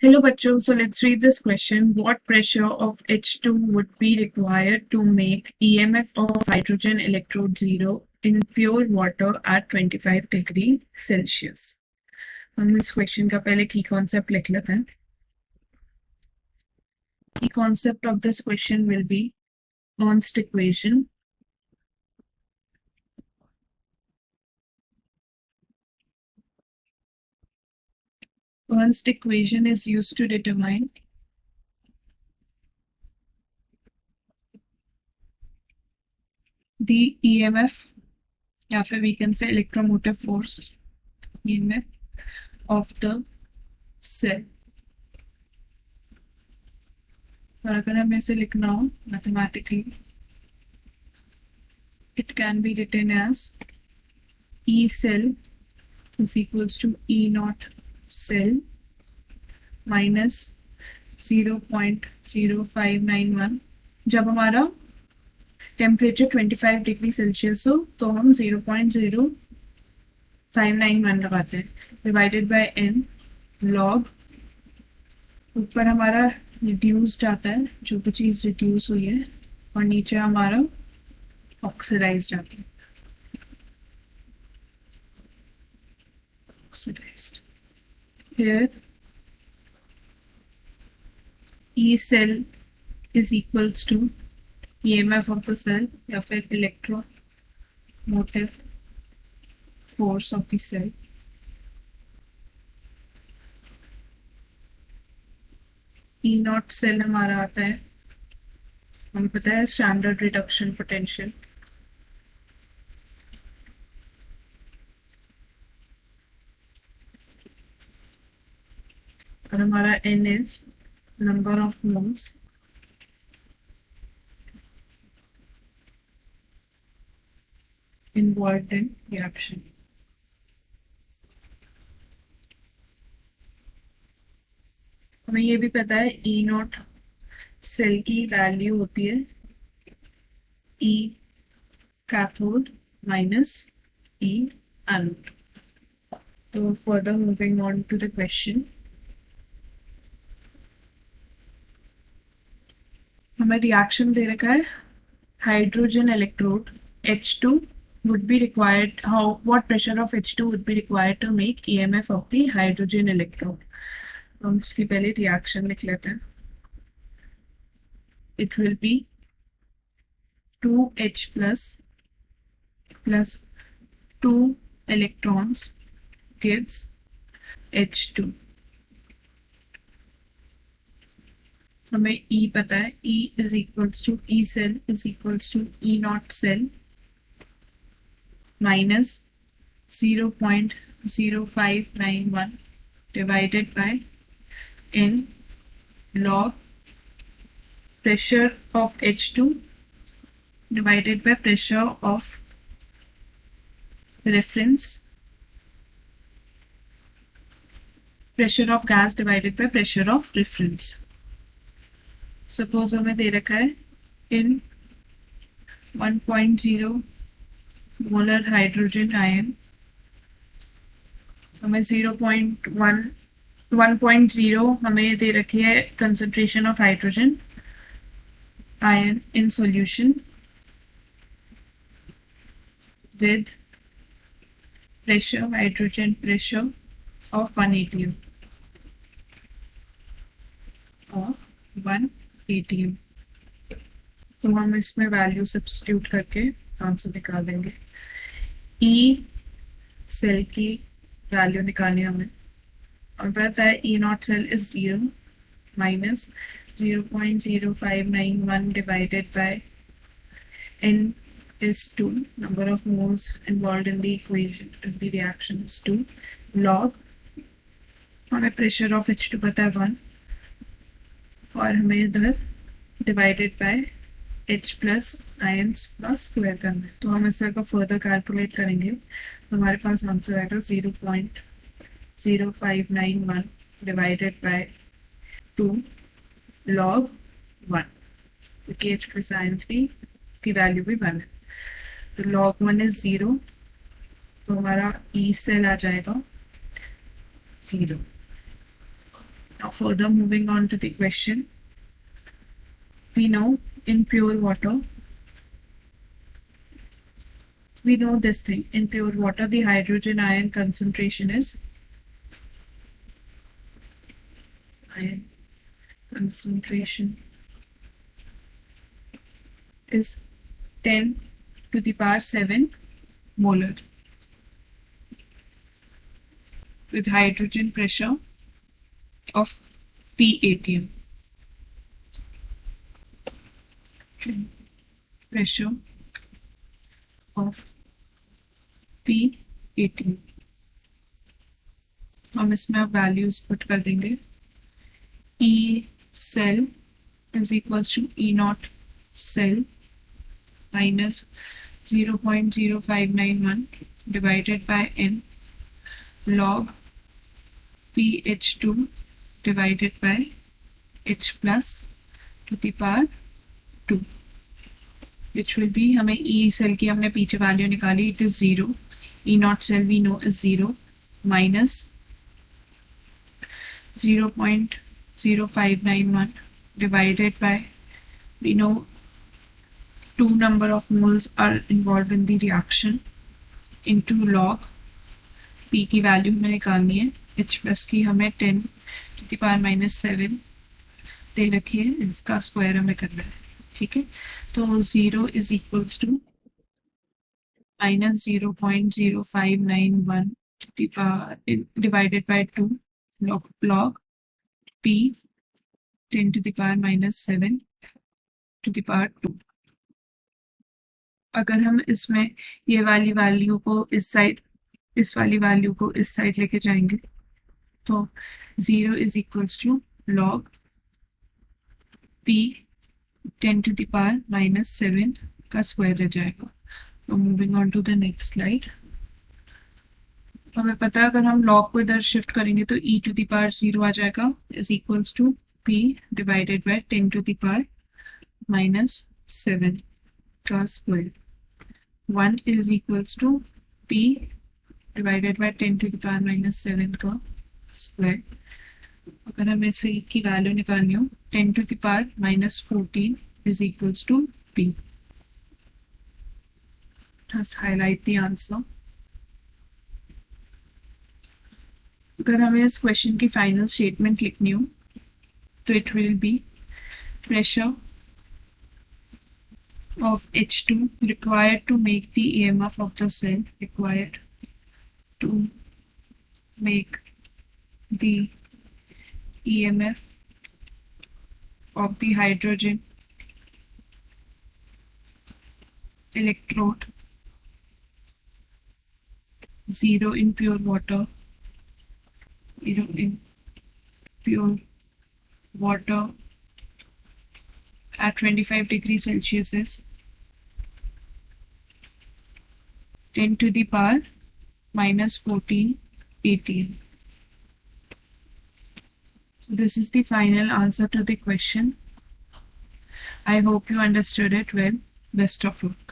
Hello bachcho, so let's read this question. What pressure of H2 would be required to make EMF of hydrogen electrode 0 in pure water at 25 degree Celsius? हम इस question का पहले की concept लिख लेते हैं. Key concept of this question will be Nernst equation. Nernst equation is used to determine the EMF, या फिर we can say electromotive force EMF of the cell. और अगर हमें इसे लिखना हो mathematically, it can be written as E cell is equals to E naught cell minus 0.0591. जब हमारा टेम्परेचर 25 डिग्री सेल्सियस हो तो हम 0.0591 लगाते हैं, डिवाइडेड बाय n लॉग, ऊपर हमारा रिड्यूस्ड आता है, जो भी चीज़ रिड्यूस हुई है, और नीचे हमारा ऑक्सीडाइज्ड आता है. Oxidized. Here E cell is equals to EMF of the cell या फिर electromotive force of the cell. E naught cell हमारा आता है, हमें पता है स्टैंडर्ड रिडक्शन पोटेंशियल, और हमारा n is number of moles involved in reaction. हमें ये भी पता है E नॉट सेल की वैल्यू होती है E cathode minus E anode. तो further moving on to the question, हमें रिएक्शन दे रखा है hydrogen electrode H2 would be required, what pressure of H2 would be required to make EMF of the hydrogen electrode. हम इसकी पहले reaction लिख लेते हैं. It will be 2H plus 2 electrons gives H2. हमें E पता है, E is equals to E cell is equals to E naught cell minus 0.0591 divided by n log pressure of H2 divided by pressure of reference, pressure of gas divided by pressure of reference. Suppose हमें दे रखा है in 1.0 molar hydrogen ion, हमें 1.0 हमें दे रखी है concentration of hydrogen ion in solution with pressure, hydrogen pressure of 1 atm. तो हम इसमें वैल्यू सब्स्टिट्यूट करके आंसर निकालेंगे. ई सेल की वैल्यू निकालनी हमें, और पता है E naught cell is 0 minus 0.0591 divided by n is 2, number of moles involved in the equation of the reaction is 2 log, हमें प्रेशर ऑफ H2 पता है 1, और हमें इधर divided by H plus ions का स्क्वायर करना है. तो हम इसे का फर्दर कैलकुलेट करेंगे, तो हमारे पास आंसर आएगा 0.0591 डिवाइडेड बाय 2 log 1, क्योंकि H प्लस आयंस की वैल्यू भी 1 है. तो log 1 इज 0, तो हमारा E सेल आ जाएगा 0. Now further moving on to the question. We know in pure water, we know this thing. In pure water, the hydrogen ion concentration is ion concentration is 10 to the power 7 molar with hydrogen pressure of P atm. Pressure of P atm. हम इसमें अब values put कर देंगे. E cell is equals to E naught cell minus 0.0591 divided by N log pH2 divided by H plus to the power 2, which will be, हमें E cell की हमने पीछे value निकाली, it is 0. E naught cell we know is 0 minus 0.0591 divided by, we know 2 number of moles are involved in the reaction into log P की value हमें निकालनी है, H plus की हमें 10 to the power minus 7 दे रखी है, इसका square हमें करना है. ठीक है, तो 0 is equals to minus 0.0591 to the power divided by 2 log P 10 to the power minus 7 to the power 2. अगर हम इसमें ये वाली वैल्यू को इस साइड, इस वाली वैल्यू को इस साइड लेके जाएंगे तो 0 is equals to log P 10 to the power minus 7 का स्क्वायर रह जाएगा. तो moving on to the next slide. हमें पता है अगर हम लॉग को इधर शिफ्ट करेंगे तो e टू द पावर 0 आ जाएगा is equals to p divided by 10 to the power minus 7 का square. 1 is equals to p divided by 10 to the power minus 7 का स्क्वायर. अगर हमें इसे की वैल्यू निकालनी हो 10 to the power minus 14 is equals to p. Let's highlight the answer. अगर हमें इस क्वेश्चन की फाइनल स्टेटमेंट लिखनी हो तो it will be pressure of H2 required to make the EMF of the cell, required to make the EMF of the hydrogen electrode 0 in pure water, 0 in pure water at 25 degrees Celsius is 10 to the power minus 14 atm. This is the final answer to the question. I hope you understood it well. Best of luck.